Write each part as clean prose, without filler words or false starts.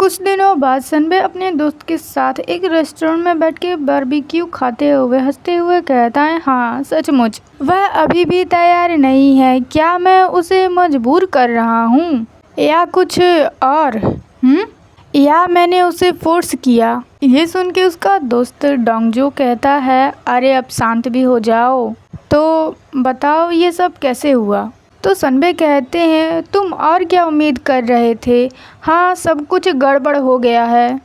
कुछ दिनों बाद सनबे अपने दोस्त के साथ एक रेस्टोरेंट में बैठ के बारबेक्यू खाते हुए हंसते हुए कहता है, हाँ सचमुच वह अभी भी तैयार नहीं है। क्या मैं उसे मजबूर कर रहा हूँ या कुछ और? या मैंने उसे फोर्स किया? ये सुन के उसका दोस्त डोंगजू कहता है, अरे अब शांत भी हो जाओ, तो बताओ ये सब कैसे हुआ? तो सनबे कहते हैं, तुम और क्या उम्मीद कर रहे थे? हाँ, सब कुछ गड़बड़ हो गया है।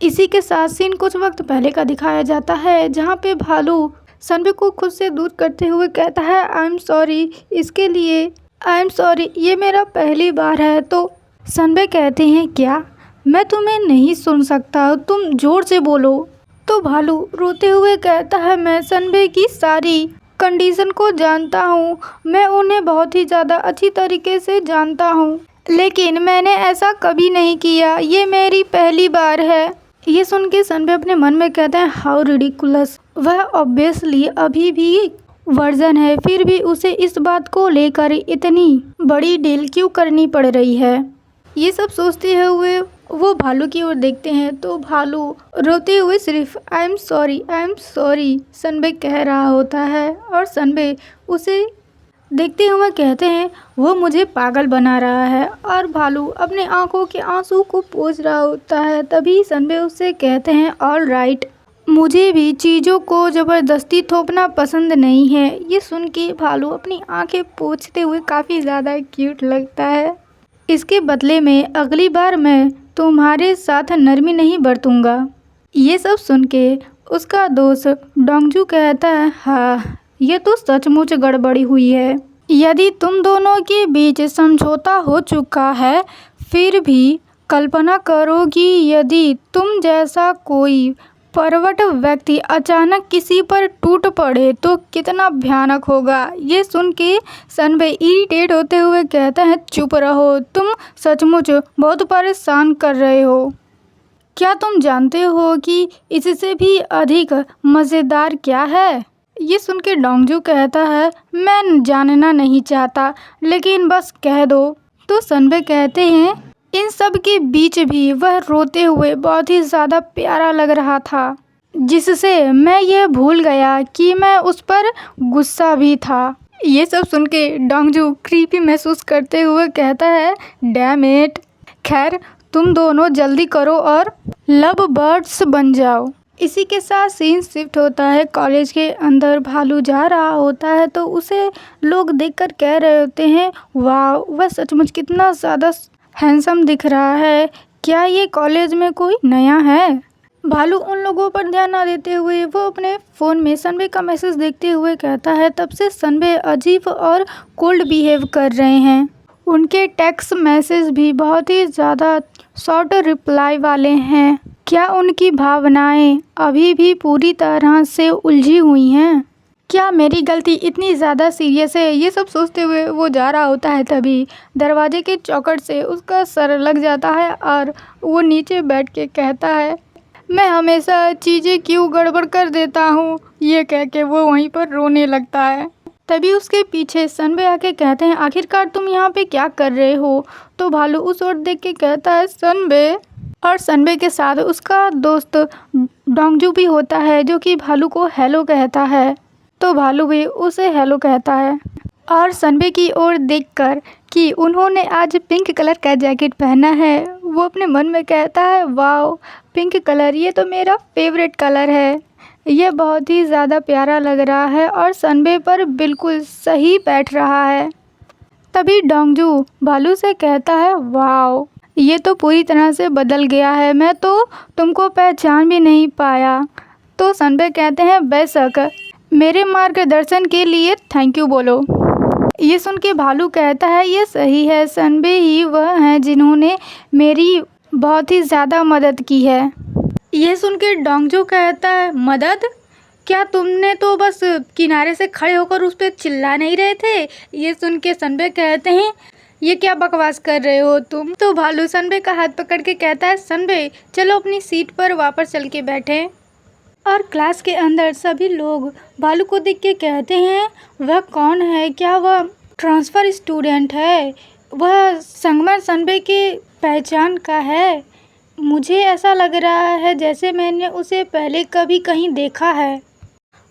इसी के साथ सीन कुछ वक्त पहले का दिखाया जाता है, जहाँ पे भालू सनबे को खुद से दूर करते हुए कहता है, आई एम सॉरी, इसके लिए आई एम सॉरी, ये मेरा पहली बार है। तो सनबे कहते हैं, क्या मैं तुम्हें नहीं सुन सकता? तुम जोर से बोलो। तो भालू रोते हुए कहता है, मैं सनबे की सारी कंडीशन को जानता हूँ, मैं उन्हें बहुत ही ज़्यादा अच्छी तरीके से जानता हूँ, लेकिन मैंने ऐसा कभी नहीं किया, ये मेरी पहली बार है। ये सुन के सनबे अपने मन में कहते हैं, हाउ रिडिकुलस, वह ऑब्वियसली अभी भी वर्जन है, फिर भी उसे इस बात को लेकर इतनी बड़ी डील क्यों करनी पड़ रही है? ये सब सोचते हुए वो भालू की ओर देखते हैं, तो भालू रोते हुए सिर्फ आई एम सॉरी सनबे कह रहा होता है, और सनबे उसे देखते हुए कहते हैं, वो मुझे पागल बना रहा है, और भालू अपने आंखों के आंसू को पोंछ रहा होता है। तभी सनबे उससे कहते हैं, ऑल राइट, मुझे भी चीज़ों को ज़बरदस्ती थोपना पसंद नहीं है। ये सुन के भालू अपनी आंखें पोंछते हुए काफ़ी ज़्यादा क्यूट लगता है। इसके बदले में अगली बार मैं तुम्हारे साथ नरमी नहीं बरतूंगा। ये सब सुन के उसका दोस्त डोंगजू कहता है, हाँ ये तो सचमुच गड़बड़ी हुई है। यदि तुम दोनों के बीच समझौता हो चुका है, फिर भी कल्पना करो कि यदि तुम जैसा कोई परवट व्यक्ति अचानक किसी पर टूट पड़े तो कितना भयानक होगा। ये सुन के सनबे इरिटेट होते हुए कहता है, चुप रहो, तुम सचमुच बहुत परेशान कर रहे हो। क्या तुम जानते हो कि इससे भी अधिक मज़ेदार क्या है? ये सुन के डोंगजू कहता है, मैं जानना नहीं चाहता, लेकिन बस कह दो। तो सनबे कहते हैं, इन सब के बीच भी वह रोते हुए बहुत ही ज़्यादा प्यारा लग रहा था, जिससे मैं यह भूल गया कि मैं उस पर गुस्सा भी था। ये सब सुन के डोंगजू क्रीपी महसूस करते हुए कहता है, डैम इट, खैर तुम दोनों जल्दी करो और लव बर्ड्स बन जाओ। इसी के साथ सीन शिफ्ट होता है कॉलेज के अंदर। भालू जा रहा होता है तो उसे लोग देखकर कह रहे होते हैं, वाह वह सचमुच कितना ज़्यादा हैंडसम दिख रहा है, क्या ये कॉलेज में कोई नया है? भालू उन लोगों पर ध्यान न देते हुए वो अपने फ़ोन में सनबे का मैसेज देखते हुए कहता है, तब से सनबे अजीब और कोल्ड बिहेव कर रहे हैं। उनके टेक्स्ट मैसेज भी बहुत ही ज़्यादा शॉर्ट रिप्लाई वाले हैं। क्या उनकी भावनाएं अभी भी पूरी तरह से उलझी हुई हैं? क्या मेरी गलती इतनी ज़्यादा सीरियस है? ये सब सोचते हुए वो जा रहा होता है, तभी दरवाजे के चौखट से उसका सर लग जाता है और वो नीचे बैठ के कहता है, मैं हमेशा चीज़ें क्यों गड़बड़ कर देता हूँ। ये कह के वो वहीं पर रोने लगता है। तभी उसके पीछे सनबे आके कहते हैं, आखिरकार तुम यहाँ पे क्या कर रहे हो? तो भालू उस ओर देख के कहता है, सनबे। और सनबे के साथ उसका दोस्त डोंगजू भी होता है, जो कि भालू को हेलो कहता है। तो भालू भी उसे हेलो कहता है और सनबे की ओर देखकर कि उन्होंने आज पिंक कलर का जैकेट पहना है, वो अपने मन में कहता है, वाओ पिंक कलर, ये तो मेरा फेवरेट कलर है, ये बहुत ही ज़्यादा प्यारा लग रहा है और सनबे पर बिल्कुल सही बैठ रहा है। तभी डोंगजू भालू से कहता है, वाओ ये तो पूरी तरह से बदल गया है, मैं तो तुमको पहचान भी नहीं पाया। तो सनबे कहते हैं, बेशक, मेरे मार्गदर्शन के लिए थैंक यू बोलो। ये सुन के भालू कहता है, ये सही है, सनबे ही वह हैं जिन्होंने मेरी बहुत ही ज़्यादा मदद की है। ये सुन के डोंगजू कहता है, मदद? क्या तुमने तो बस किनारे से खड़े होकर उस पर चिल्ला नहीं रहे थे? ये सुन के सनबे कहते हैं, ये क्या बकवास कर रहे हो तुम? तो भालू सनबे का हाथ पकड़ के कहता है, सनबे चलो अपनी सीट पर वापस चल के बैठें। और क्लास के अंदर सभी लोग भालू को देख के कहते हैं, वह कौन है? क्या वह ट्रांसफ़र स्टूडेंट है? वह संगमर सनबे के पहचान का है? मुझे ऐसा लग रहा है जैसे मैंने उसे पहले कभी कहीं देखा है।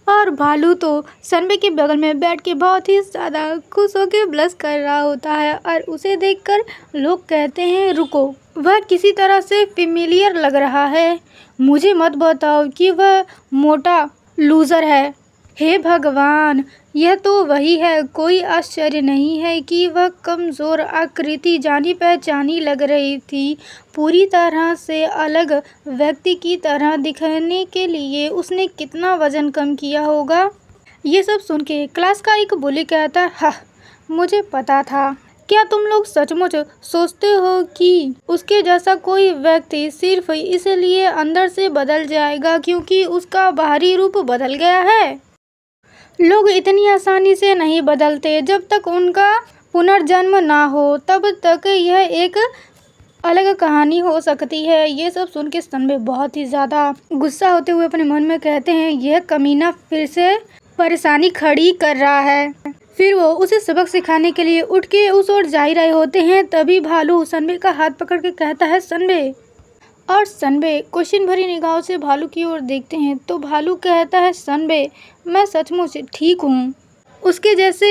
और भालू तो सनबे के बगल में बैठ के बहुत ही ज़्यादा खुश होकर ब्लश कर रहा होता है और उसे देखकर लोग कहते हैं रुको, वह किसी तरह से फेमिलियर लग रहा है। मुझे मत बताओ कि वह मोटा लूज़र है। हे भगवान, यह तो वही है। कोई आश्चर्य नहीं है कि वह कमज़ोर आकृति जानी पहचानी लग रही थी। पूरी तरह से अलग व्यक्ति की तरह दिखने के लिए उसने कितना वज़न कम किया होगा। ये सब सुन के क्लास का एक बुली कहता है, हाँ मुझे पता था। क्या तुम लोग सचमुच सोचते हो कि उसके जैसा कोई व्यक्ति सिर्फ इसलिए अंदर से बदल जाएगा क्योंकि उसका बाहरी रूप बदल गया है? लोग इतनी आसानी से नहीं बदलते। जब तक उनका पुनर्जन्म ना हो तब तक यह एक अलग कहानी हो सकती है। ये सब सुन के सनबे बहुत ही ज़्यादा गुस्सा होते हुए अपने मन में कहते हैं, यह कमीना फिर से परेशानी खड़ी कर रहा है। फिर वो उसे सबक सिखाने के लिए उठ के उस ओर जा ही रहे होते हैं। तभी भालू सनबे का हाथ पकड़ के कहता है सनबे। और सनबे क्वेश्चन भरी निगाहों से भालू की ओर देखते हैं तो भालू कहता है, सनबे मैं सचमुच ठीक हूँ। उसके जैसे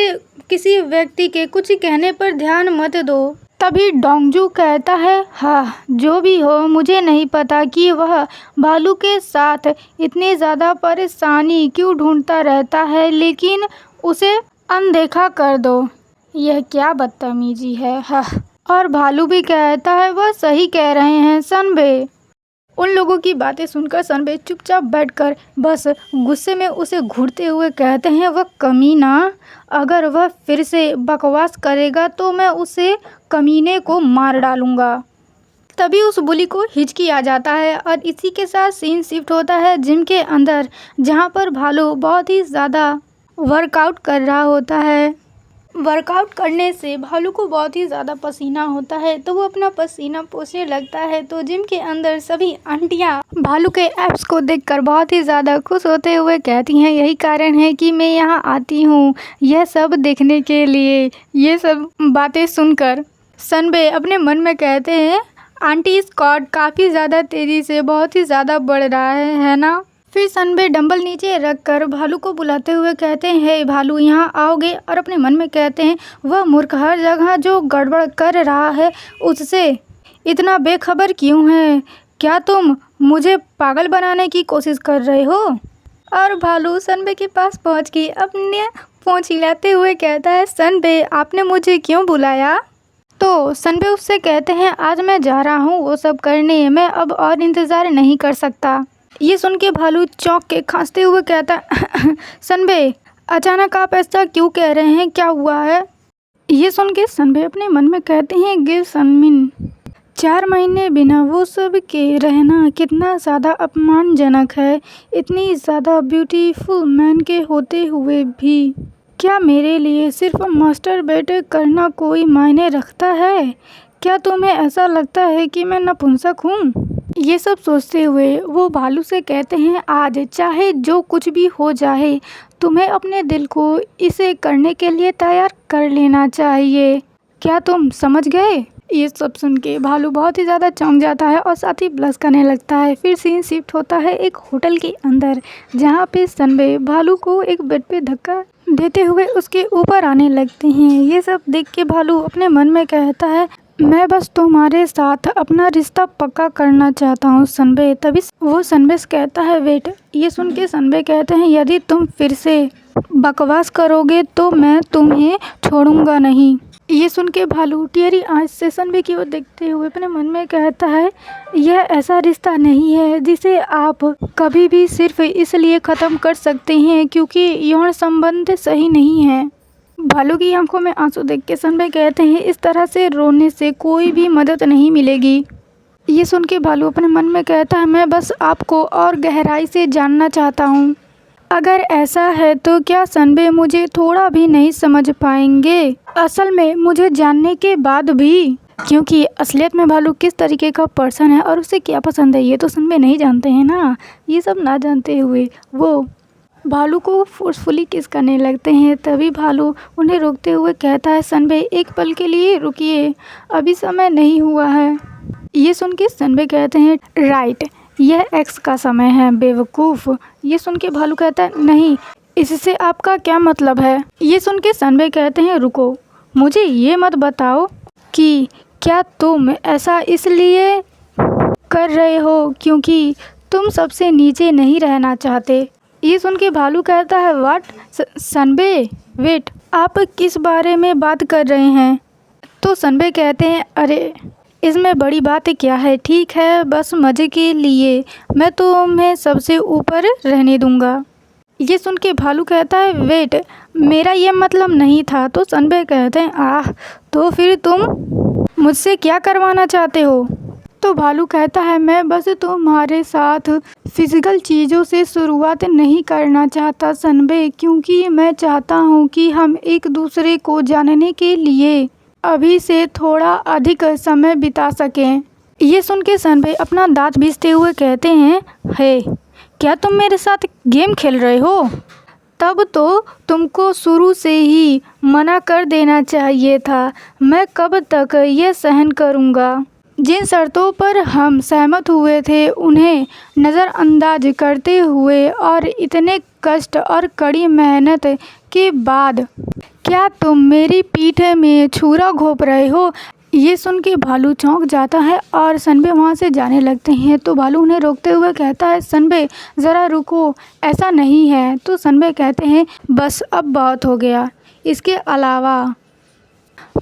किसी व्यक्ति के कुछ कहने पर ध्यान मत दो। तभी डोंगजू कहता है, हाँ जो भी हो, मुझे नहीं पता कि वह भालू के साथ इतनी ज़्यादा परेशानी क्यों ढूंढता रहता है, लेकिन उसे अनदेखा कर दो। यह क्या बदतमीजी है। हाँ। और भालू भी कहता है, वह सही कह रहे हैं सनबे। उन लोगों की बातें सुनकर सनबे चुपचाप बैठकर बस गुस्से में उसे घूरते हुए कहते हैं, वह कमीना, अगर वह फिर से बकवास करेगा तो मैं उसे कमीने को मार डालूंगा। तभी उस बुली को हिचकी आ जाता है और इसी के साथ सीन शिफ्ट होता है जिम के अंदर, जहां पर भालू बहुत ही ज़्यादा वर्कआउट कर रहा होता है। वर्कआउट करने से भालू को बहुत ही ज़्यादा पसीना होता है तो वो अपना पसीना पोंछने लगता है। तो जिम के अंदर सभी आंटियाँ भालू के एब्स को देखकर बहुत ही ज़्यादा खुश होते हुए कहती हैं, यही कारण है कि मैं यहाँ आती हूँ यह सब देखने के लिए। ये सब बातें सुनकर सनबे अपने मन में कहते हैं, आंटी स्कॉट काफ़ी ज़्यादा तेज़ी से बहुत ही ज़्यादा बढ़ रहा है ना। फिर सनबे डंबल नीचे रखकर भालू को बुलाते हुए कहते हैं, हे भालू यहाँ आओगे। और अपने मन में कहते हैं, वह मूर्ख हर जगह जो गड़बड़ कर रहा है उससे इतना बेखबर क्यों है? क्या तुम मुझे पागल बनाने की कोशिश कर रहे हो? और भालू सनबे के पास पहुँच के अपने पूंछ हिलाते हुए कहता है, सनबे आपने मुझे क्यों बुलाया? तो सनबे उससे कहते हैं, आज मैं जा रहा हूँ वो सब करने, मैं अब और इंतज़ार नहीं कर सकता। ये सुन के भालू चौंक के खांसते हुए कहता है, सनबे अचानक आप ऐसा क्यों कह रहे हैं, क्या हुआ है? ये सुन के सनबे अपने मन में कहते हैं, गिर सनमिन 4 महीने बिना वो सब के रहना कितना ज़्यादा अपमानजनक है। इतनी ज़्यादा ब्यूटीफुल मैन के होते हुए भी क्या मेरे लिए सिर्फ मास्टरबेट करना कोई मायने रखता है? क्या तुम्हें ऐसा लगता है कि मैं नपुंसक हूँ? ये सब सोचते हुए वो भालू से कहते हैं, आज चाहे जो कुछ भी हो जाए तुम्हें अपने दिल को इसे करने के लिए तैयार कर लेना चाहिए। क्या तुम समझ गए? ये सब सुन के भालू बहुत ही ज़्यादा चौंक जाता है और साथ ही ब्लश करने लगता है। फिर सीन शिफ्ट होता है एक होटल के अंदर, जहाँ पे सनबे भालू को एक बेड पे धक्का देते हुए उसके ऊपर आने लगते हैं। ये सब देख के भालू अपने मन में कहता है, मैं बस तुम्हारे साथ अपना रिश्ता पक्का करना चाहता हूँ सनबे। तभी वो सनबे से कहता है, वेट। ये सुन के सनबे कहते हैं, यदि तुम फिर से बकवास करोगे तो मैं तुम्हें छोड़ूंगा नहीं। ये सुन के भालू टियरी आँच से सनबे की ओर देखते हुए अपने मन में कहता है, यह ऐसा रिश्ता नहीं है जिसे आप कभी भी सिर्फ इसलिए ख़त्म कर सकते हैं क्योंकि यौन संबंध सही नहीं है। भालू की आंखों में आंसू देख के सनबे कहते हैं, इस तरह से रोने से कोई भी मदद नहीं मिलेगी। ये सुन के भालू अपने मन में कहता है, मैं बस आपको और गहराई से जानना चाहता हूँ। अगर ऐसा है तो क्या सनबे मुझे थोड़ा भी नहीं समझ पाएंगे? असल में मुझे जानने के बाद भी, क्योंकि असलियत में भालू किस तरीके का पर्सन है और उसे क्या पसंद है ये तो सनबे नहीं जानते हैं ना। ये सब ना जानते हुए वो भालू को फोर्सफुली किस करने लगते हैं। तभी भालू उन्हें रोकते हुए कहता है, सनबे एक पल के लिए रुकिए, अभी समय नहीं हुआ है। ये सुन के सनबे कहते हैं राइट, यह एक्स का समय है बेवकूफ़। ये सुन के भालू कहता है नहीं, इससे आपका क्या मतलब है। ये सुन के सनबे कहते हैं रुको, मुझे ये मत बताओ कि क्या तुम ऐसा इसलिए कर रहे हो क्योंकि तुम सबसे नीचे नहीं रहना चाहते। ये सुन के भालू कहता है व्हाट सनबे वेट, आप किस बारे में बात कर रहे हैं। तो सनबे कहते हैं अरे इसमें बड़ी बात क्या है, ठीक है बस मज़े के लिए मैं तुम्हें सबसे ऊपर रहने दूंगा। ये सुन के भालू कहता है वेट, मेरा ये मतलब नहीं था। तो सनबे कहते हैं आह, तो फिर तुम मुझसे क्या करवाना चाहते हो। तो भालू कहता है मैं बस तुम्हारे साथ फिज़िकल चीज़ों से शुरुआत नहीं करना चाहता सनबे, क्योंकि मैं चाहता हूँ कि हम एक दूसरे को जानने के लिए अभी से थोड़ा अधिक समय बिता सकें। ये सुन के सनबे अपना दांत पीसते हुए कहते हैं हे, क्या तुम मेरे साथ गेम खेल रहे हो। तब तो तुमको शुरू से ही मना कर देना चाहिए था। मैं कब तक ये सहन करूँगा। जिन शर्तों पर हम सहमत हुए थे उन्हें नज़रअंदाज करते हुए और इतने कष्ट और कड़ी मेहनत के बाद क्या तुम मेरी पीठ में छुरा घोंप रहे हो। ये सुन के भालू चौंक जाता है और सनबे वहाँ से जाने लगते हैं। तो भालू उन्हें रोकते हुए कहता है सनबे ज़रा रुको, ऐसा नहीं है। तो सनबे कहते हैं बस अब बहुत हो गया, इसके अलावा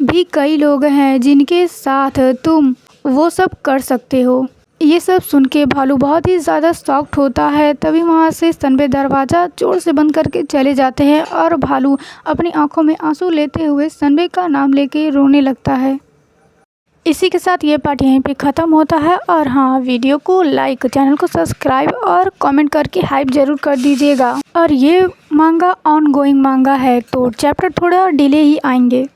भी कई लोग हैं जिनके साथ तुम वो सब कर सकते हो। ये सब सुन के भालू बहुत ही ज़्यादा शॉक्ड होता है। तभी वहाँ से सनबे दरवाज़ा जोर से बंद करके चले जाते हैं और भालू अपनी आंखों में आंसू लेते हुए सनबे का नाम लेके रोने लगता है। इसी के साथ ये पार्ट यहीं पे ख़त्म होता है। और हाँ, वीडियो को लाइक, चैनल को सब्सक्राइब और कमेंट करके हाइप ज़रूर कर दीजिएगा। और ये मांगा ऑन गोइंग मांगा है तो चैप्टर थोड़ा डिले ही आएंगे।